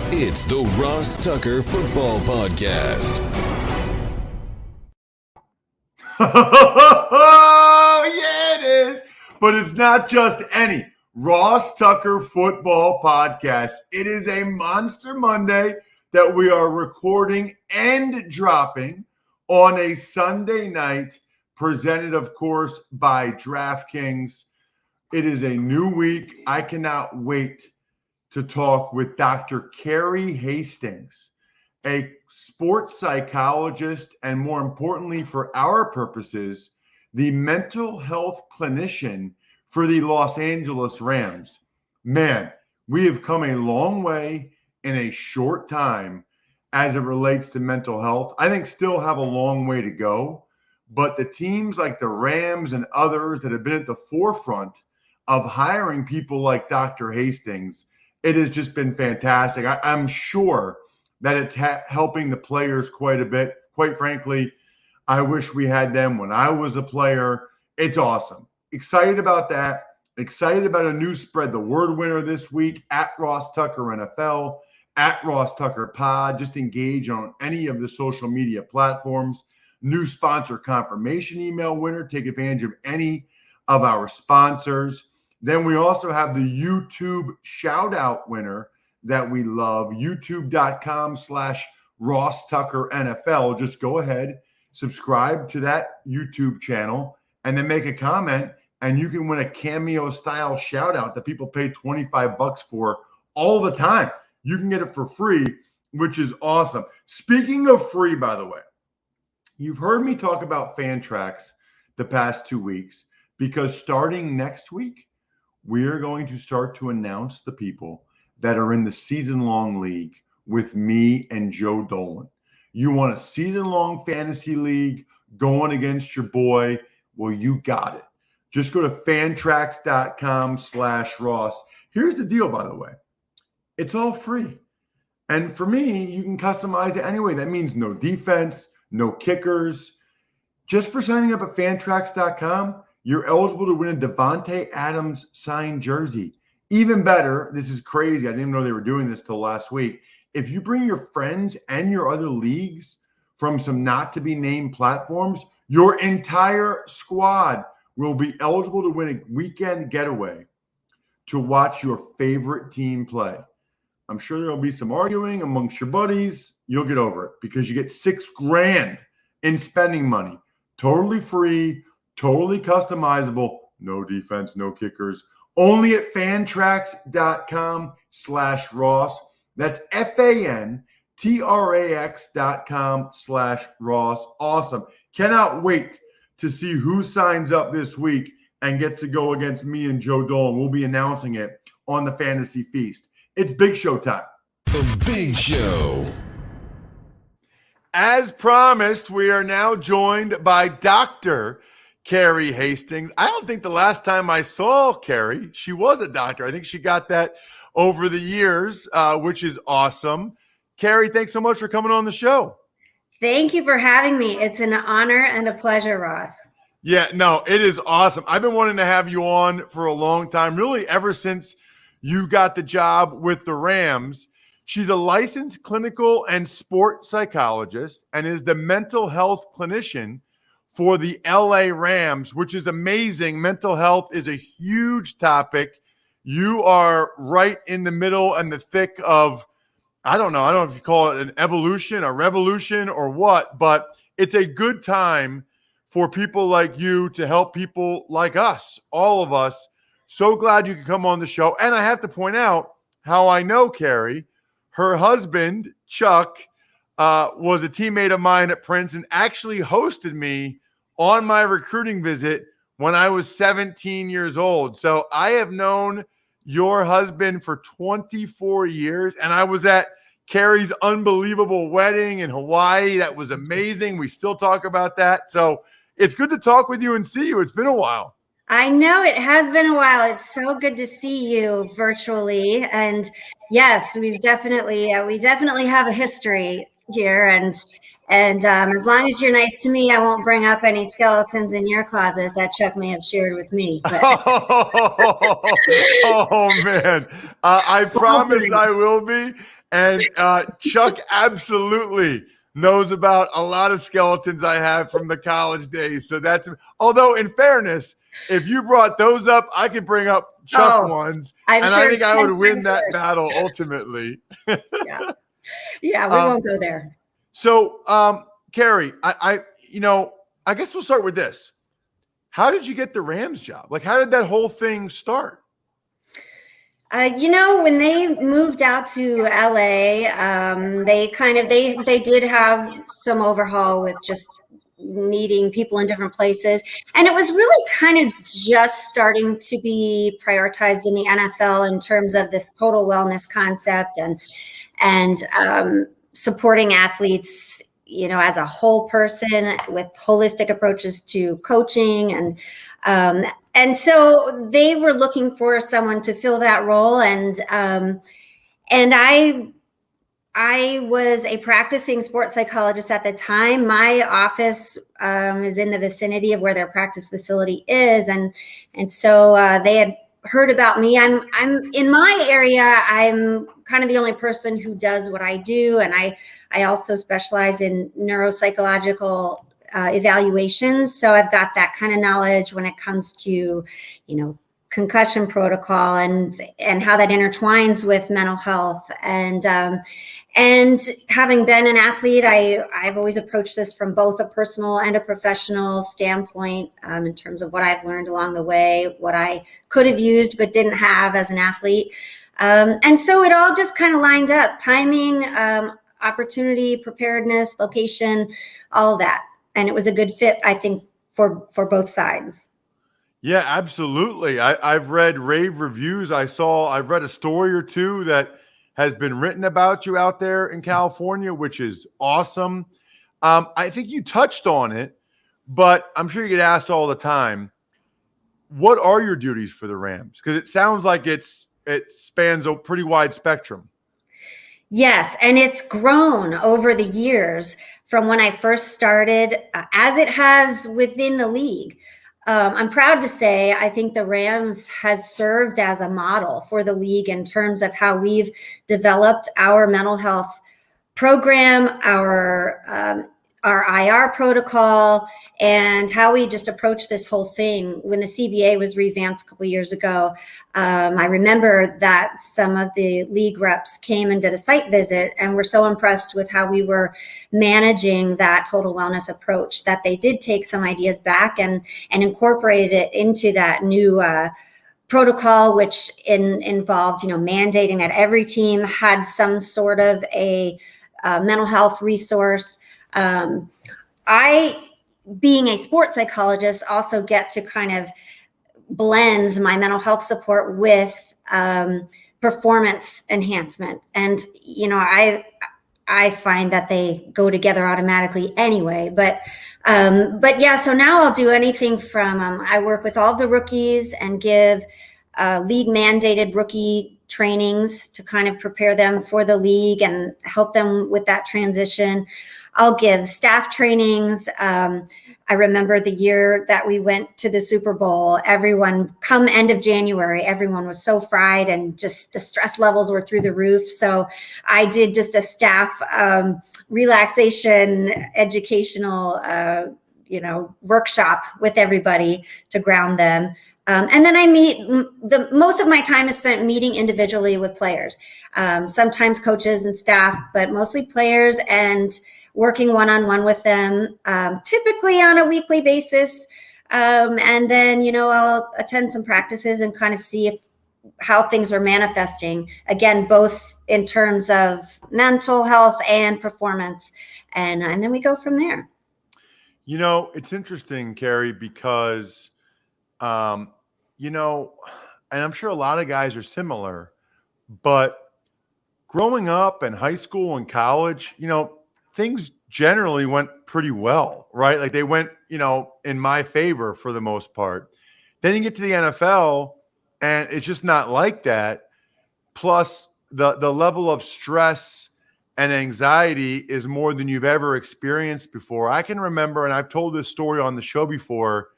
It's the Ross Tucker Football Podcast. Oh, yeah, it is. But it's not just any Ross Tucker Football Podcast. It is a Monster Monday that we are recording and dropping on a Sunday night, presented, of course, by DraftKings. It is a new week. I cannot wait to talk with Dr. Carrie Hastings, a sports psychologist, and more importantly, for our purposes, the mental health clinician for the Los Angeles Rams. Man, we have come a long way in a short time as it relates to mental health. I think still have a long way to go, but the teams like the Rams and others that have been at the forefront of hiring people like Dr. Hastings, it has just been fantastic. I'm sure that it's helping the players quite a bit. Quite frankly, I wish we had them when I was a player. It's awesome. Excited about that. Excited about a new spread the word winner this week at Ross Tucker NFL, at RossTuckerPod. Just engage on any of the social media platforms. New sponsor confirmation email winner. Take advantage of any of our sponsors. Then we also have the YouTube shout out winner that we love, youtube.com/RossTuckerNFL. Just go ahead, subscribe to that YouTube channel, and then make a comment, and you can win a cameo style shout out that people pay $25 for all the time. You can get it for free, which is awesome. Speaking of free, by the way, you've heard me talk about Fantrax the past 2 weeks because starting next week, we are going to start to announce the people that are in the season-long league with me and Joe Dolan. You want a season-long fantasy league going against your boy? Well, you got it. Just go to fantrax.com/Ross. Here's the deal, by the way. It's all free. And for me, you can customize it anyway. That means no defense, no kickers. Just for signing up at fantrax.com, you're eligible to win a Devontae Adams signed jersey. Even better, this is crazy. I didn't even know they were doing this till last week. If you bring your friends and your other leagues from some not-to-be-named platforms, your entire squad will be eligible to win a weekend getaway to watch your favorite team play. I'm sure there will be some arguing amongst your buddies. You'll get over it because you get $6,000 in spending money. Totally free. Totally customizable, no defense, no kickers, only at fantrax.com/Ross. That's fantrax.com/Ross. Awesome. Cannot wait to see who signs up this week and gets to go against me and Joe Dolan. We'll be announcing it on the Fantasy Feast. It's Big Show time. The Big Show. As promised, we are now joined by Dr. Carrie Hastings. I don't think the last time I saw Carrie, she was a doctor. I think she got that over the years, which is awesome. Carrie, thanks so much for coming on the show. Thank you for having me. It's an honor and a pleasure, Ross. Yeah, no, it is awesome. I've been wanting to have you on for a long time, really ever since you got the job with the Rams. She's a licensed clinical and sport psychologist and is the mental health clinician for the LA Rams, which is amazing. Mental health is a huge topic. You are right in the middle and the thick of, I don't know if you call it an evolution, a revolution, or what, but it's a good time for people like you to help people like us, all of us. So glad you could come on the show. And I have to point out how I know Carrie. Her husband, Chuck, was a teammate of mine at Prince and actually hosted me on my recruiting visit when I was 17 years old. So I have known your husband for 24 years, and I was at Carrie's unbelievable wedding in Hawaii. That was amazing. We still talk about that. So it's good to talk with you and see you. It's been a while. I know it has been a while. It's so good to see you virtually. And yes, we definitely have a history here. And And as long as you're nice to me, I won't bring up any skeletons in your closet that Chuck may have shared with me. But Oh man, I promise I will be. And Chuck absolutely knows about a lot of skeletons I have from the college days. So that's, although in fairness, if you brought those up, I could bring up Chuck ones, I'm and sure I think I would win that worse. battle ultimately. Yeah, we won't go there. So, Carrie, I guess we'll start with this. How did you get the Rams job? Like, how did that whole thing start? When they moved out to LA, they did have some overhaul with just needing people in different places, and it was really kind of just starting to be prioritized in the NFL in terms of this total wellness concept and supporting athletes, as a whole person with holistic approaches to coaching and so they were looking for someone to fill that role, and I was a practicing sports psychologist at the time. My office is in the vicinity of where their practice facility is, and so they had heard about me. I'm in my area. I'm kind of the only person who does what I do, and I also specialize in neuropsychological evaluations. So I've got that kind of knowledge when it comes to, concussion protocol and how that intertwines with mental health. And having been an athlete, I've always approached this from both a personal and a professional standpoint in terms of what I've learned along the way, what I could have used but didn't have as an athlete. And so it all just kind of lined up: timing, opportunity, preparedness, location, all of that. And it was a good fit, I think, for both sides. Yeah, absolutely. I've read rave reviews. I've read a story or two that has been written about you out there in California, which is awesome. I think you touched on it, but I'm sure you get asked all the time, what are your duties for the Rams? Because it sounds like it spans a pretty wide spectrum. Yes, and it's grown over the years from when I first started, as it has within the league. I'm proud to say I think the Rams has served as a model for the league in terms of how we've developed our mental health program, our IR protocol, and how we just approach this whole thing. When the CBA was revamped a couple of years ago, I remember that some of the league reps came and did a site visit and were so impressed with how we were managing that total wellness approach that they did take some ideas back and incorporated it into that new protocol, which involved, mandating that every team had some sort of a mental health resource. I, being a sports psychologist, also get to kind of blend my mental health support with performance enhancement. And, I find that they go together automatically anyway. But yeah, so now I'll do anything from, I work with all the rookies and give league mandated rookie trainings to kind of prepare them for the league and help them with that transition. I'll give staff trainings. I remember the year that we went to the Super Bowl, everyone, come end of January, everyone was so fried and just the stress levels were through the roof. So I did just a staff relaxation, educational, workshop with everybody to ground them. And then I most of my time is spent meeting individually with players, sometimes coaches and staff, but mostly players, and working one-on-one with them, typically on a weekly basis. And then, I'll attend some practices and kind of see how things are manifesting, again, both in terms of mental health and performance. And then we go from there. It's interesting, Carrie, because, and I'm sure a lot of guys are similar, but growing up in high school and college, things generally went pretty well, right? Like they went, in my favor for the most part. Then you get to the NFL and it's just not like that. Plus the level of stress and anxiety is more than you've ever experienced before. I can remember, and I've told this story on the show before,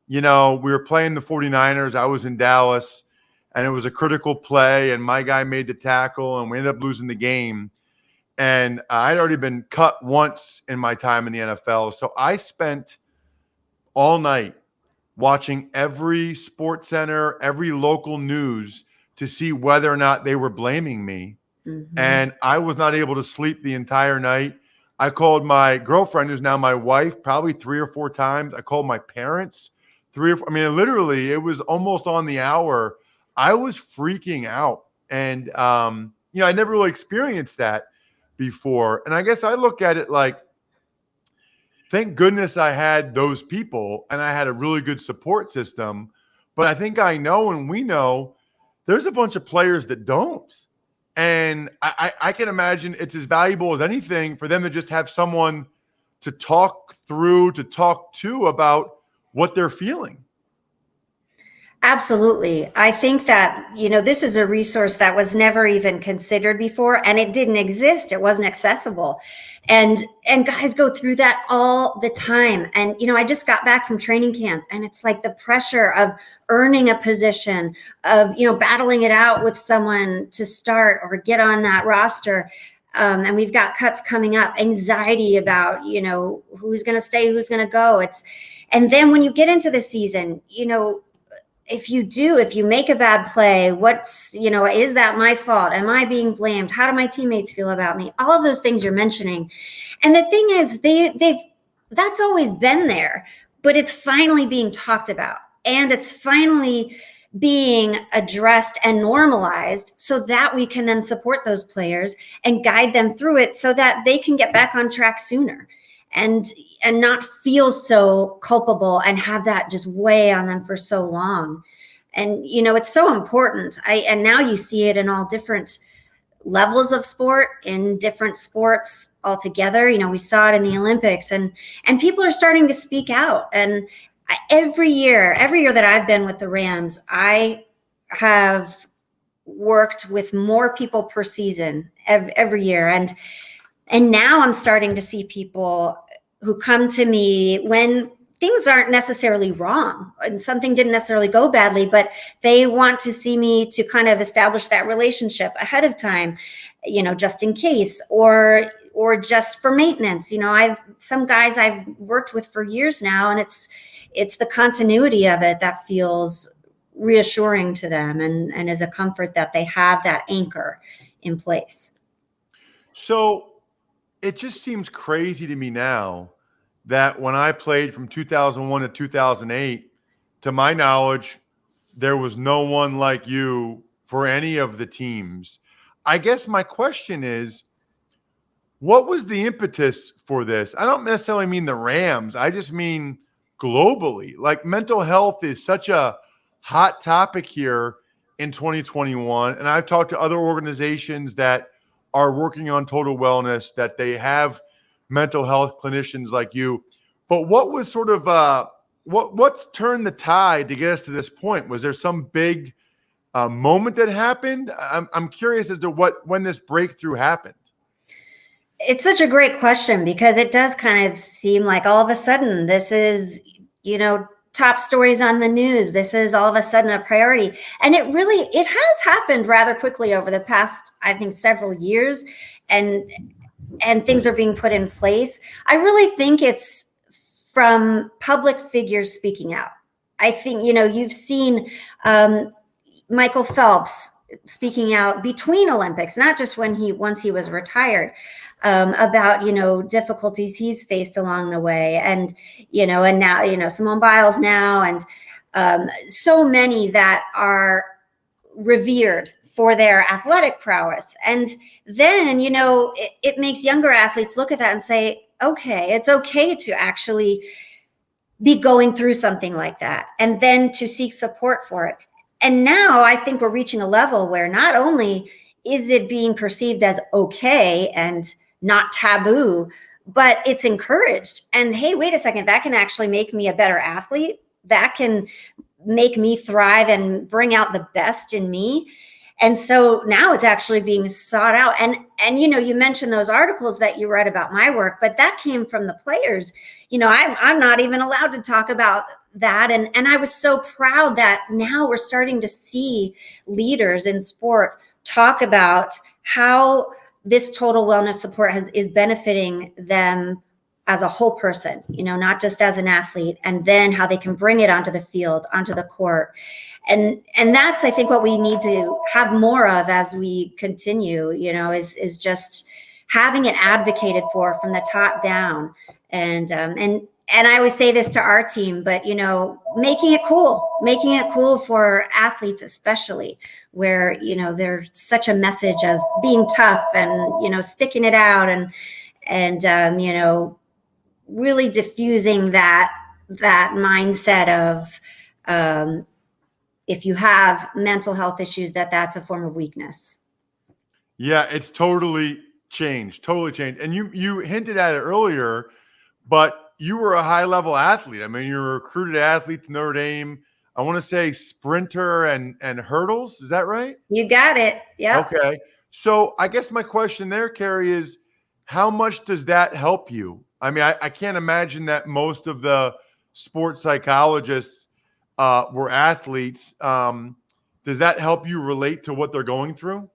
we were playing the 49ers. I was in Dallas, and it was a critical play, and my guy made the tackle, and we ended up losing the game. And I'd already been cut once in my time in the NFL. So I spent all night watching every sports center, every local news to see whether or not they were blaming me. Mm-hmm. And I was not able to sleep the entire night. I called my girlfriend, who's now my wife, probably 3 or 4 times. I called my parents 3 or 4. I mean, literally, it was almost on the hour. I was freaking out. And, I never really experienced that before. And I guess I look at it like, thank goodness I had those people and I had a really good support system. But I think I know, and we know, there's a bunch of players that don't. And I can imagine it's as valuable as anything for them to just have someone to talk to about what they're feeling. Absolutely. I think that, this is a resource that was never even considered before, and it didn't exist. It wasn't accessible. And guys go through that all the time. And, I just got back from training camp, and it's like the pressure of earning a position, of, battling it out with someone to start or get on that roster. And we've got cuts coming up, anxiety about, who's going to stay, who's going to go. And then when you get into the season, if you make a bad play, is that my fault? Am I being blamed? How do my teammates feel about me? All of those things you're mentioning. And the thing is, that's always been there, but it's finally being talked about, and it's finally being addressed and normalized so that we can then support those players and guide them through it so that they can get back on track sooner. And not feel so culpable and have that just weigh on them for so long. And, it's so important. And now you see it in all different levels of sport, in different sports altogether. We saw it in the Olympics, and people are starting to speak out. And every year that I've been with the Rams, I have worked with more people per season every year. And now I'm starting to see people who come to me when things aren't necessarily wrong and something didn't necessarily go badly, but they want to see me to kind of establish that relationship ahead of time, just in case, or just for maintenance. Some guys I've worked with for years now, and it's the continuity of it that feels reassuring to them and is a comfort that they have that anchor in place. So it just seems crazy to me now that when I played from 2001 to 2008, to my knowledge, there was no one like you for any of the teams. I guess my question is, what was the impetus for this? I don't necessarily mean the Rams. I just mean globally. Like, mental health is such a hot topic here in 2021. And I've talked to other organizations that are working on total wellness, that they have mental health clinicians like you. But what was sort of what's turned the tide to get us to this point? Was there some big moment that happened? I'm curious as to when this breakthrough happened. It's such a great question, because it does kind of seem like all of a sudden this is, top stories on the news. This is all of a sudden a priority. And it has happened rather quickly over the past, I think, several years, and things are being put in place. I really think it's from public figures speaking out. I think, you've seen Michael Phelps speaking out between Olympics, not just once he was retired, about, difficulties he's faced along the way. And, and now, Simone Biles now, and so many that are revered for their athletic prowess. And then, it makes younger athletes look at that and say, okay, it's okay to actually be going through something like that, and then to seek support for it. And now I think we're reaching a level where not only is it being perceived as okay and not taboo, but it's encouraged. And hey, wait a second, that can actually make me a better athlete. That can make me thrive and bring out the best in me. And so now it's actually being sought out. And you mentioned those articles that you read about my work, but that came from the players. I'm not even allowed to talk about that. And I was so proud that now we're starting to see leaders in sport talk about how this total wellness support is benefiting them as a whole person, not just as an athlete, and then how they can bring it onto the field, onto the court. And that's, I think, what we need to have more of as we continue, is just having it advocated for from the top down. And I always say this to our team, but, making it cool for athletes, especially where, there's such a message of being tough and, sticking it out and really diffusing that mindset of, if you have mental health issues, that's a form of weakness. Yeah, it's totally changed. And you hinted at it earlier, but you were a high-level athlete. I mean, you're a recruited athlete to Notre Dame. I want to say sprinter and hurdles. Is that right? You got it. Yeah. Okay. So I guess my question there, Carrie, is how much does that help you? I mean, I can't imagine that most of the sports psychologists were athletes. Does that help you relate to what they're going through?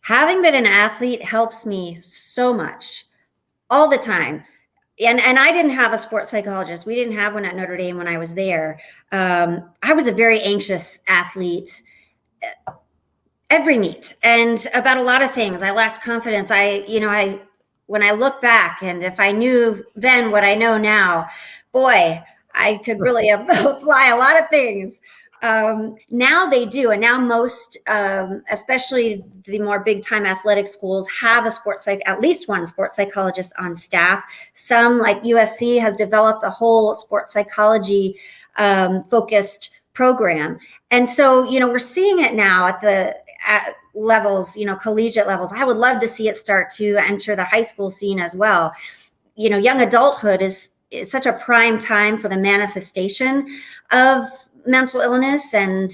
Having been an athlete helps me so much all the time. And I didn't have a sports psychologist. We didn't have one at Notre Dame when I was there. I was a very anxious athlete every meet and about a lot of things. I lacked confidence. When I look back, and if I knew then what I know now, boy, I could really apply a lot of things. Now they do. And now most, especially the more big time athletic schools, have at least one sports psychologist on staff. Some, like USC, has developed a whole sports psychology focused program. And so, we're seeing it now at levels, collegiate levels. I would love to see it start to enter the high school scene as well. Young adulthood is such a prime time for the manifestation of mental illness. And,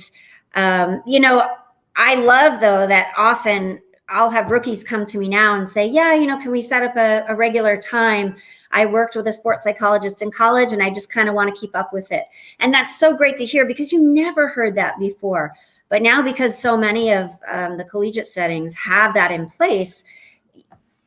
I love, though, that often I'll have rookies come to me now and say, yeah, can we set up a regular time? I worked with a sports psychologist in college and I just kind of want to keep up with it. And that's so great to hear, because you never heard that before. But now, because so many of the collegiate settings have that in place,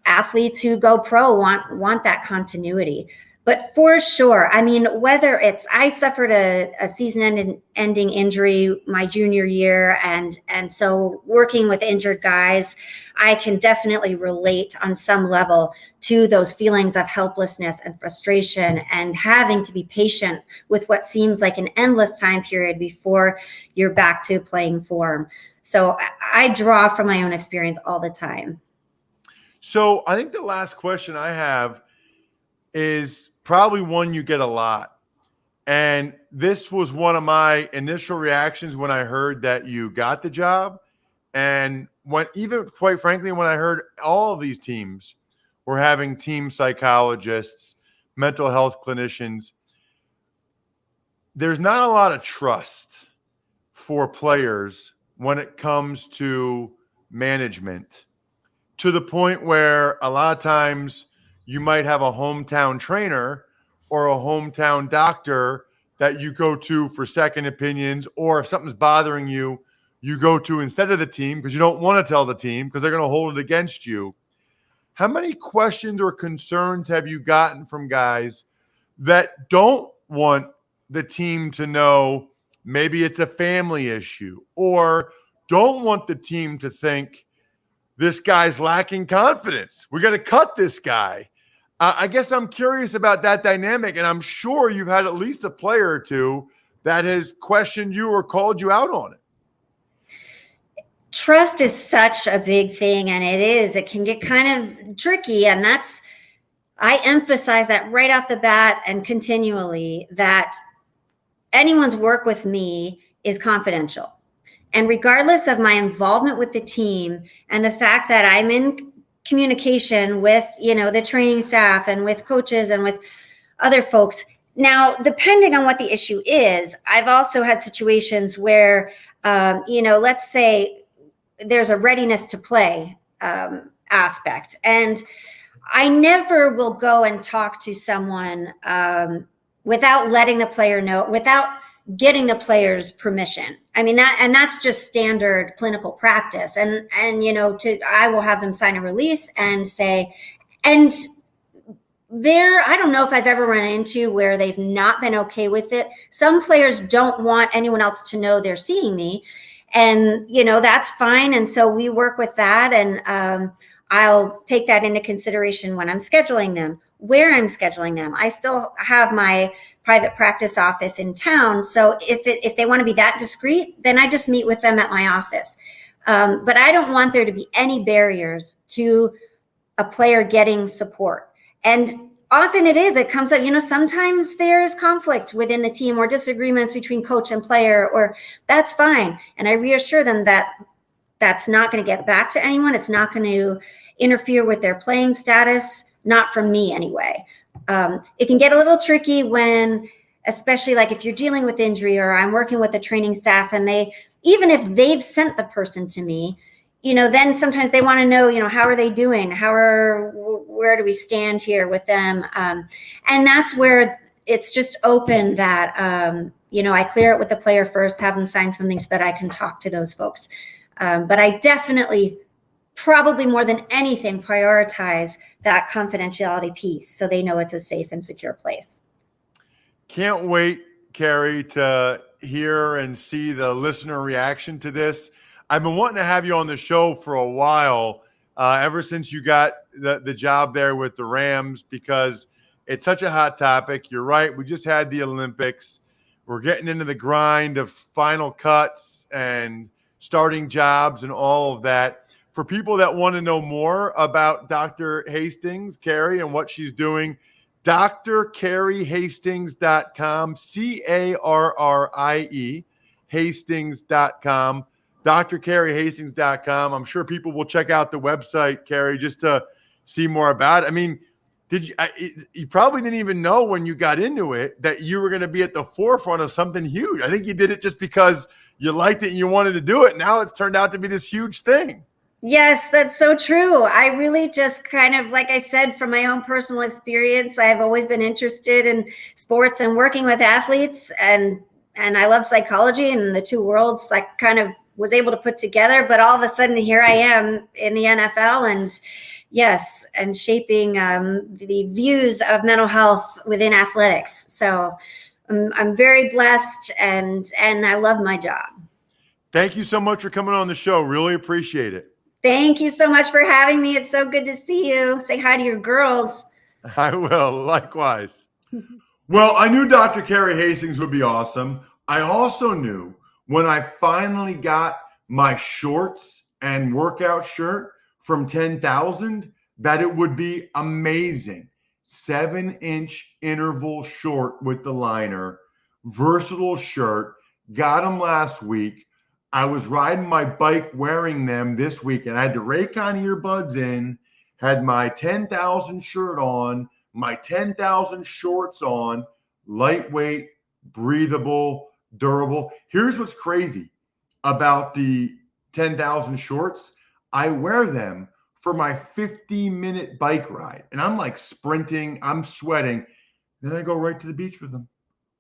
athletes who go pro want that continuity. But for sure, I mean, whether I suffered a season-ending injury my junior year, and so working with injured guys, I can definitely relate on some level to those feelings of helplessness and frustration and having to be patient with what seems like an endless time period before you're back to playing form. So I draw from my own experience all the time. So I think the last question I have is probably one you get a lot. And this was one of my initial reactions when I heard that you got the job. And quite frankly, when I heard all of these teams were having team psychologists, mental health clinicians, there's not a lot of trust for players when it comes to management, to the point where a lot of times you might have a hometown trainer or a hometown doctor that you go to for second opinions, or if something's bothering you, you go to instead of the team because you don't want to tell the team because they're going to hold it against you. How many questions or concerns have you gotten from guys that don't want the team to know maybe it's a family issue, or don't want the team to think this guy's lacking confidence, we got to cut this guy? I guess I'm curious about that dynamic, and I'm sure you've had at least a player or two that has questioned you or called you out on it. Trust is such a big thing, and it can get kind of tricky. And I emphasize that right off the bat and continually, that anyone's work with me is confidential. And regardless of my involvement with the team and the fact that I'm in communication with, the training staff and with coaches and with other folks. Now, depending on what the issue is, I've also had situations where Let's say there's a readiness to play aspect. And I never will go and talk to someone without letting the player know, without getting the player's permission. I mean, that's just standard clinical practice. And I will have them sign a release and say, and I don't know if I've ever run into where they've not been okay with it. Some players don't want anyone else to know they're seeing me, and that's fine. And so we work with that, and I'll take that into consideration when I'm scheduling them, where I'm scheduling them. I still have my private practice office in town, so if they want to be that discreet, then I just meet with them at my office. But I don't want there to be any barriers to a player getting support. And often it comes up, sometimes there's conflict within the team or disagreements between coach and player, or that's fine. And I reassure them that that's not going to get back to anyone. It's not going to interfere with their playing status, not from me anyway. It can get a little tricky when, especially like if you're dealing with injury or I'm working with the training staff and even if they've sent the person to me, then sometimes they want to know, how are they doing? Where do we stand here with them? And that's where it's just open that, I clear it with the player first, have them sign something so that I can talk to those folks. But I definitely, probably more than anything, prioritize that confidentiality piece so they know it's a safe and secure place. Can't wait, Carrie, to hear and see the listener reaction to this. I've been wanting to have you on the show for a while, ever since you got the job there with the Rams, because it's such a hot topic. You're right. We just had the Olympics. We're getting into the grind of final cuts and starting jobs and all of that. For people that want to know more about Dr. Hastings, Carrie, and what she's doing, drcarriehastings.com, Carrie, Hastings.com. drcarriehastings.com. I'm sure people will check out the website, Carrie, just to see more about it. I mean, you probably didn't even know when you got into it that you were going to be at the forefront of something huge. I think you did it just because you liked it and you wanted to do it. Now it's turned out to be this huge thing. Yes, that's so true. I really just kind of, like I said, from my own personal experience, I've always been interested in sports and working with athletes, and I love psychology, and the two worlds I kind of was able to put together. But all of a sudden, here I am in the NFL, and yes, and shaping the views of mental health within athletics. So I'm very blessed, and I love my job. Thank you so much for coming on the show. Really appreciate it. Thank you so much for having me. It's so good to see you. Say hi to your girls. I will. Likewise. Well, I knew Dr. Carrie Hastings would be awesome. I also knew when I finally got my shorts and workout shirt from 10,000 that it would be amazing. 7-inch interval short with the liner, versatile shirt. Got them last week. I was riding my bike wearing them this week, and I had the Raycon earbuds in, had my 10,000 shirt on, my 10,000 shorts on, lightweight, breathable, durable. Here's what's crazy about the 10,000 shorts. I wear them for my 50-minute bike ride, and I'm like sprinting, I'm sweating. Then I go right to the beach with them,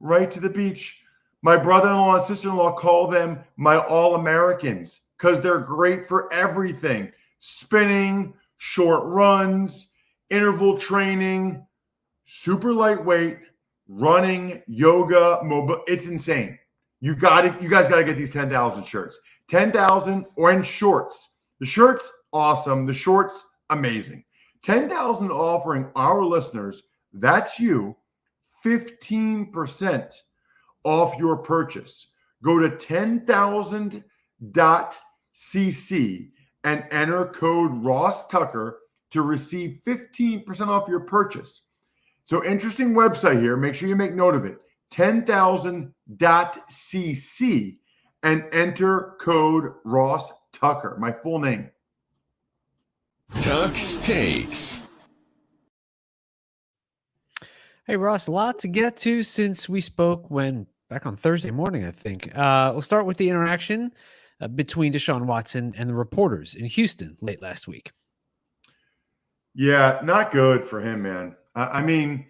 right to the beach. My brother-in-law and sister-in-law call them my All-Americans because they're great for everything. Spinning, short runs, interval training, super lightweight, running, yoga, mobile. It's insane. You guys got to get these 10,000 shirts. 10,000 or in shorts. The shirts, awesome. The shorts, amazing. 10,000 offering our listeners, that's you, 15% off your purchase. Go to 10,000.cc and enter code RossTucker to receive 15% off your purchase. So interesting website here. Make sure you make note of it. 10,000.cc and enter code RossTucker, my full name. Tuck's Takes. Hey, Ross, a lot to get to since we spoke when back on Thursday morning, I think. We'll start with the interaction between Deshaun Watson and the reporters in Houston late last week. Yeah, not good for him, man. I mean,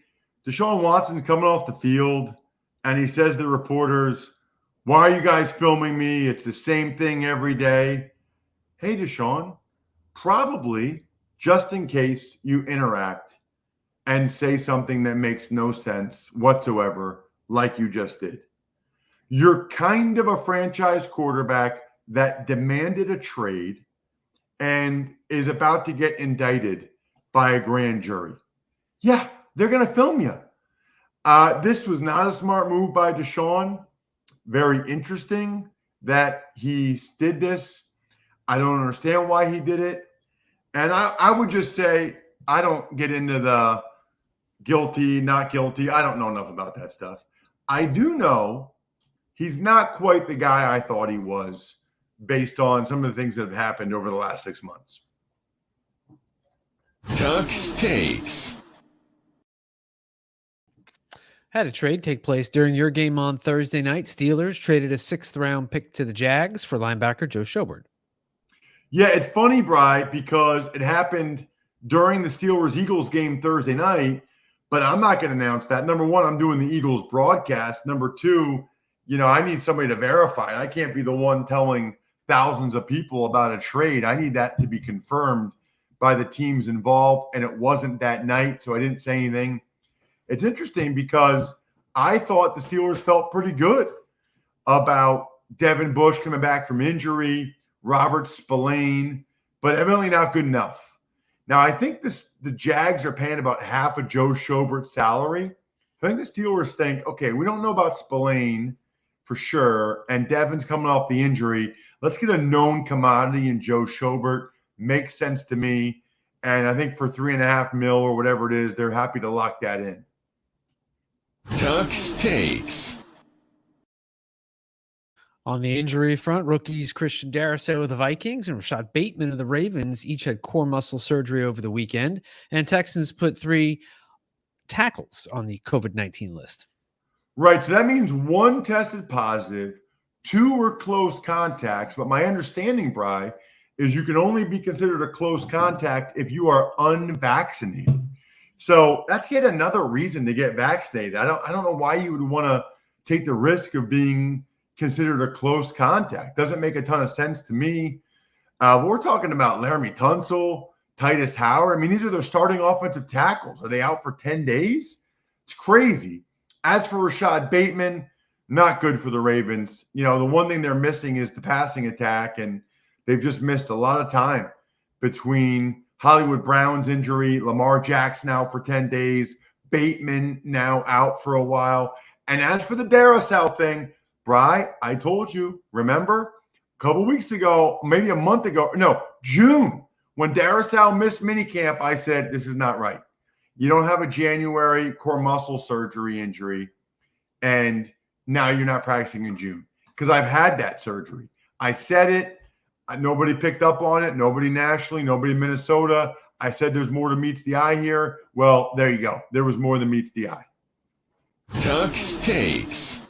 Deshaun Watson's coming off the field, and he says to the reporters, "Why are you guys filming me? It's the same thing every day." Hey, Deshaun, probably just in case you interact and say something that makes no sense whatsoever, like you just did. You're kind of a franchise quarterback that demanded a trade and is about to get indicted by a grand jury. Yeah, they're going to film you. This was not a smart move by Deshaun. Very interesting that he did this. I don't understand why he did it. And I would just say, I don't get into the guilty, not guilty. I don't know enough about that stuff. I do know he's not quite the guy I thought he was based on some of the things that have happened over the last 6 months. Tuck's Takes. Had a trade take place during your game on Thursday night. Steelers traded a 6th-round pick to the Jags for linebacker Joe Schobert. Yeah, it's funny, Bri, because it happened during the Steelers-Eagles game Thursday night, but I'm not going to announce that. Number one, I'm doing the Eagles broadcast. Number two, I need somebody to verify it. I can't be the one telling thousands of people about a trade. I need that to be confirmed by the teams involved, and it wasn't that night, so I didn't say anything. It's interesting because I thought the Steelers felt pretty good about Devin Bush coming back from injury, Robert Spillane, but evidently not good enough. Now, I think the Jags are paying about half of Joe Schobert's salary. I think the Steelers think, okay, we don't know about Spillane for sure, and Devin's coming off the injury. Let's get a known commodity in Joe Schobert. Makes sense to me. And I think for $3.5 million or whatever it is, they're happy to lock that in. Tuck's Takes. On the injury front, rookies Christian Darrisaw of the Vikings and Rashad Bateman of the Ravens each had core muscle surgery over the weekend, and Texans put 3 tackles on the COVID-19 list. Right, so that means 1 tested positive, 2 were close contacts, but my understanding, Bri, is you can only be considered a close contact if you are unvaccinated. So that's yet another reason to get vaccinated. I don't know why you would want to take the risk of being considered a close contact. Doesn't make a ton of sense to me. We're talking about Laramie Tunsil, Titus Howard. I mean, these are their starting offensive tackles. Are they out for 10 days? It's crazy. As for Rashad Bateman, not good for the Ravens. The one thing they're missing is the passing attack, and they've just missed a lot of time between Hollywood Brown's injury, Lamar Jackson out for 10 days, Bateman now out for a while. And as for the Darrisaw thing, Bri, I told you, remember? A couple weeks ago, maybe a month ago, no, June, when Darrisaw missed minicamp, I said, this is not right. You don't have a January core muscle surgery injury, and now you're not practicing in June. Because I've had that surgery. I said it. Nobody picked up on it. Nobody nationally, nobody in Minnesota. I said there's more than meets the eye here. Well, there you go. There was more than meets the eye. Tuck's Takes.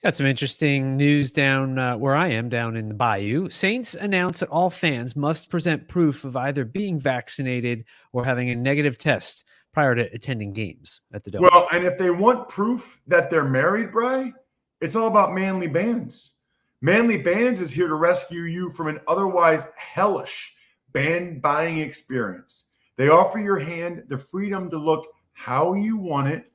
Got some interesting news down where I am, down in the Bayou. Saints announced that all fans must present proof of either being vaccinated or having a negative test prior to attending games at the Dome. Well, and if they want proof that they're married, Bri, it's all about Manly Bands. Manly Bands is here to rescue you from an otherwise hellish band buying experience. They offer your hand the freedom to look how you want it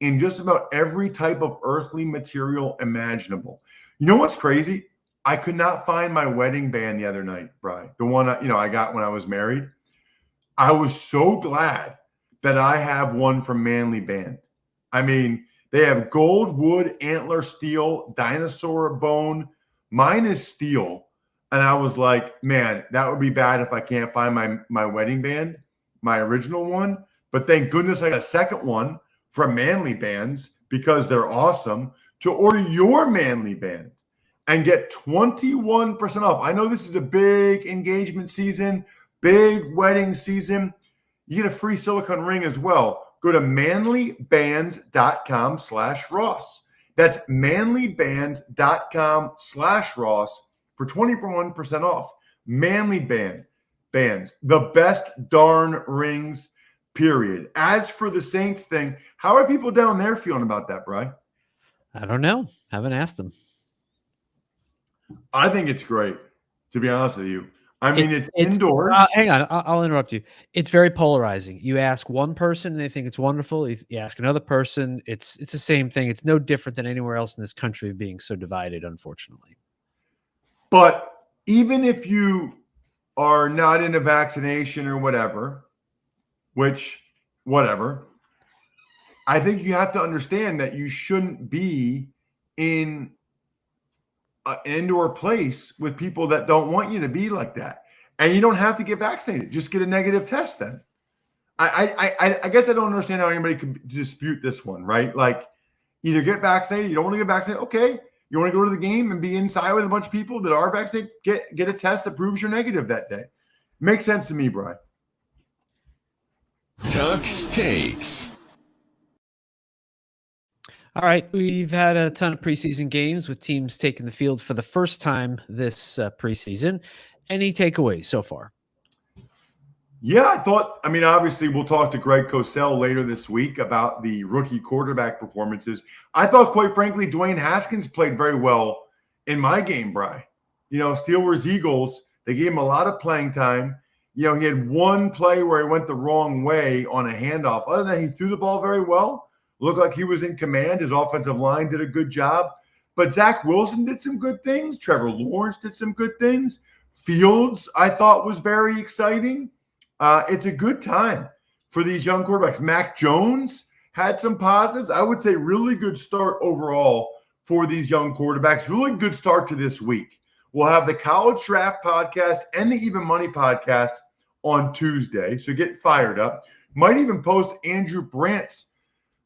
in just about every type of earthly material imaginable. You know what's crazy? I could not find my wedding band the other night, Bri. The one I got when I was married. I was so glad that I have one from Manly Band. I mean, they have gold, wood, antler, steel, dinosaur bone. Mine is steel. And I was like, man, that would be bad if I can't find my wedding band, my original one. But thank goodness I got a second one from Manly Bands because they're awesome. To order your Manly Band and get 21% off. I know this is a big engagement season, big wedding season. You get a free silicone ring as well. go to manlybands.com/Ross. That's manlybands.com/Ross for 21% off. Manly bands, the best darn rings, period. As for the Saints thing, how are people down there feeling about that, Bri? I don't know. Haven't asked them. I think it's great, to be honest with you. I mean, it's indoors. Hang on. I'll interrupt you. It's very polarizing. You ask one person and they think it's wonderful. You ask another person, it's the same thing. It's no different than anywhere else in this country being so divided, unfortunately. But even if you are not in a vaccination or whatever, I think you have to understand that you shouldn't be in an indoor place with people that don't want you to be like that. And you don't have to get vaccinated. Just get a negative test then. I guess I don't understand how anybody could dispute this one, right? Like, either get vaccinated, you don't want to get vaccinated, okay. You want to go to the game and be inside with a bunch of people that are vaccinated, get a test that proves you're negative that day. Makes sense to me, Brian. Tuck's Takes. All right, we've had a ton of preseason games with teams taking the field for the first time this preseason. Any takeaways so far? Yeah, obviously we'll talk to Greg Cosell later this week about the rookie quarterback performances. I thought, quite frankly, Dwayne Haskins played very well in my game, Bri. Steelers Eagles, they gave him a lot of playing time. He had one play where he went the wrong way on a handoff. Other than that, he threw the ball very well. Looked like he was in command. His offensive line did a good job. But Zach Wilson did some good things. Trevor Lawrence did some good things. Fields, I thought, was very exciting. It's a good time for these young quarterbacks. Mac Jones had some positives. I would say really good start overall for these young quarterbacks. Really good start to this week. We'll have the College Draft podcast and the Even Money podcast on Tuesday, so get fired up. Might even post Andrew Brandt's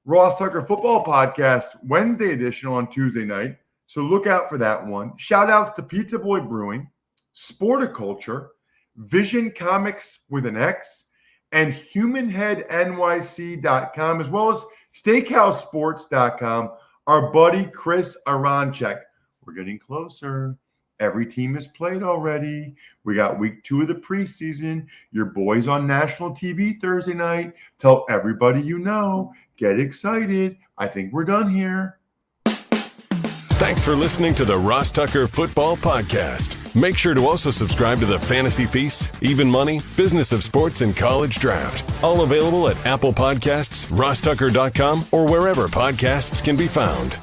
Ross Tucker Football Podcast Wednesday edition on Tuesday night, so look out for that one. Shout outs to Pizza Boy Brewing, Sporticulture, Vision Comics with an X, and HumanHeadNYC.com, as well as SteakhouseSports.com. Our buddy Chris Aronchek. We're getting closer. Every team has played already. We got week 2 of the preseason. Your boys on national TV Thursday night. Tell everybody you know. Get excited. I think we're done here. Thanks for listening to the Ross Tucker Football Podcast. Make sure to also subscribe to the Fantasy Feast, Even Money, Business of Sports, and College Draft. All available at Apple Podcasts, RossTucker.com, or wherever podcasts can be found.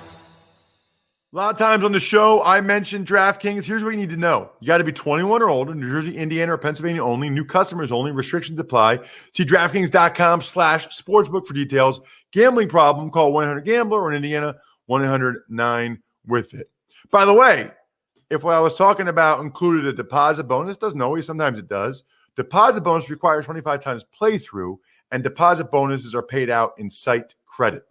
A lot of times on the show, I mentioned DraftKings. Here's what you need to know. You got to be 21 or older, New Jersey, Indiana, or Pennsylvania only. New customers only. Restrictions apply. See DraftKings.com/sportsbook for details. Gambling problem, call 1-800-GAMBLER, or in Indiana, 1-800-9-WITH-IT. By the way, if what I was talking about included a deposit bonus, doesn't always, sometimes it does. Deposit bonus requires 25 times playthrough, and deposit bonuses are paid out in site credit.